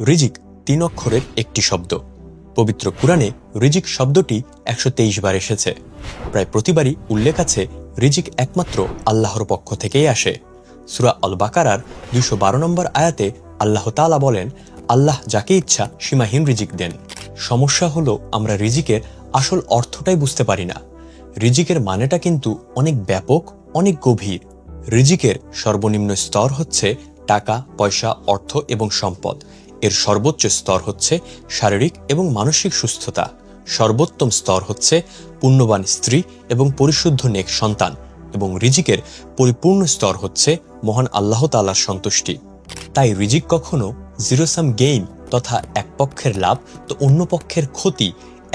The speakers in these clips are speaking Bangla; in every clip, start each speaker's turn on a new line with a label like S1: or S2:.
S1: রিজিক ৩ অক্ষরের একটি শব্দ। পবিত্র কুরআনে রিজিক শব্দটি ১২৩ বার এসেছে। প্রায় প্রতিবারই উল্লেখ আছে রিজিক একমাত্র আল্লাহর পক্ষ থেকেই আসে। সূরা আল বাকারার ২১২ নম্বর আয়াতে আল্লাহ তাআলা বলেন, আল্লাহ যাকে ইচ্ছা সীমাহীন রিজিক দেন। সমস্যা হলো আমরা রিজিকের আসল অর্থটাই বুঝতে পারি না। রিজিকের মানেটা কিন্তু অনেক ব্যাপক, অনেক গভীর। রিজিকের সর্বনিম্ন স্তর হচ্ছে টাকা, পয়সা, অর্থ এবং সম্পদ। এর সর্বোচ্চ স্তর হচ্ছে শারীরিক এবং মানসিক সুস্থতা। সর্বোত্তম স্তর হচ্ছে পুণ্যবান স্ত্রী এবং পরিশুদ্ধ নেক সন্তান। এবং রিজিকের পরিপূর্ণ স্তর হচ্ছে মহান আল্লাহ তাআলার সন্তুষ্টি। তাই রিজিক কখনো জিরো সাম গেইন তথা এক পক্ষের লাভ তো অন্য পক্ষের ক্ষতি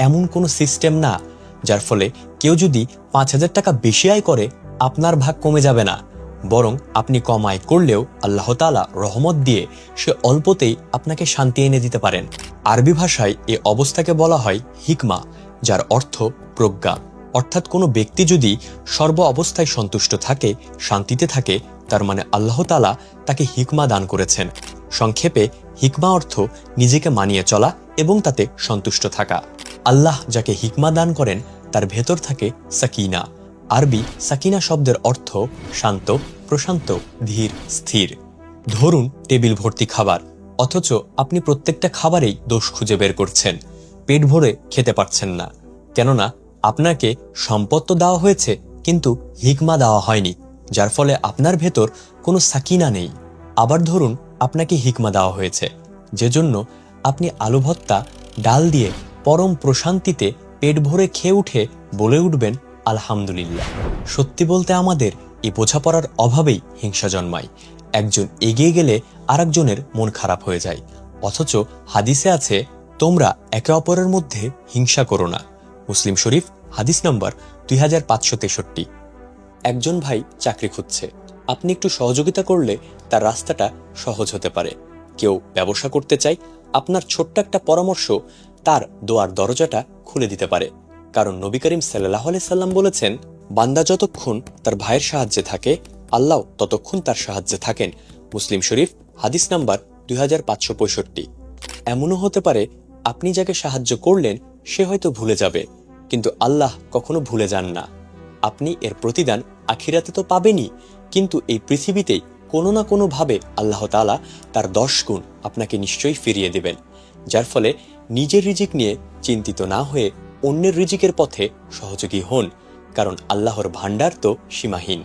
S1: এমন কোনো সিস্টেম না, যার ফলে কেউ যদি ৫,০০০ টাকা বেশি আয় করে আপনার ভাগ কমে যাবে না, বরং আপনি কম আয় করলেও আল্লাহ তাআলা রহমত দিয়ে সে অল্পতেই আপনাকে শান্তি এনে দিতে পারেন। আরবি ভাষায় এ অবস্থাকে বলা হয় হিকমা, যার অর্থ প্রজ্ঞা। অর্থাৎ কোনো ব্যক্তি যদি সর্ব অবস্থায় সন্তুষ্ট থাকে, শান্তিতে থাকে, তার মানে আল্লাহ তাআলা তাকে হিকমা দান করেছেন। সংক্ষেপে হিকমা অর্থ নিজেকে মানিয়ে চলা এবং তাতে সন্তুষ্ট থাকা। আল্লাহ যাকে হিকমা দান করেন তার ভেতর থাকে সাকিনা। আরবি সাকিনা শব্দের অর্থ শান্ত, প্রশান্ত, ধীর, স্থির। ধরুন টেবিল ভর্তি খাবার, অথচ আপনি প্রত্যেকটা খাবারেই দোষ খুঁজে বের করছেন, পেট ভরে খেতে পারছেন না। কেননা আপনাকে সম্পদ তো দেওয়া হয়েছে, কিন্তু হিকমা দেওয়া হয়নি, যার ফলে আপনার ভেতর কোনো সাকিনা নেই। আবার ধরুন আপনাকে হিকমা দেওয়া হয়েছে, যে জন্য আপনি আলু ভর্তা ডাল দিয়ে পরম প্রশান্তিতে পেট ভরে খেয়ে উঠে বলে উঠবেন আলহামদুলিল্লাহ। সত্যি বলতে আমাদের এই বোঝাপড়ার অভাবেই হিংসা জন্মায়। একজন এগিয়ে গেলে আরেকজনের মন খারাপ হয়ে যায়। অথচ হাদিসে আছে, তোমরা একে অপরের মধ্যে হিংসা করো না। মুসলিম শরীফ হাদিস নম্বর ২৫৬৩। একজন ভাই চাকরি খুঁজছে, আপনি একটু সহযোগিতা করলে তার রাস্তাটা সহজ হতে পারে। কেউ ব্যবসা করতে চায়, আপনার ছোট্ট একটা পরামর্শ তার দোয়ার দরজাটা খুলে দিতে পারে। কারণ নবী করিম সাল্লাল্লাহু আলাইহি সাল্লাম বলেছেন, বান্দা যতক্ষণ তার ভাইয়ের সাহায্যে থাকে, আল্লাহ ততক্ষণ তার সাহায্যে থাকেন। মুসলিম শরীফ হাদিস নাম্বার ২৫৬৫। এমনও হতে পারে আপনি যাকে সাহায্য করলেন সে হয়তো ভুলে যাবে, কিন্তু আল্লাহ কখনো ভুলে যান না। আপনি এর প্রতিদান আখিরাতে তো পাবেনই, কিন্তু এই পৃথিবীতেই কোনো না কোনো ভাবে আল্লাহ তাআলা তার ১০ গুণ আপনাকে নিশ্চয়ই ফিরিয়ে দেবেন। যার ফলে নিজের রিজিক নিয়ে চিন্তিত না হয়ে অন্যের রিজিকের পথে সহযোগী হন, কারণ আল্লাহর ভান্ডার তো সীমাহীন।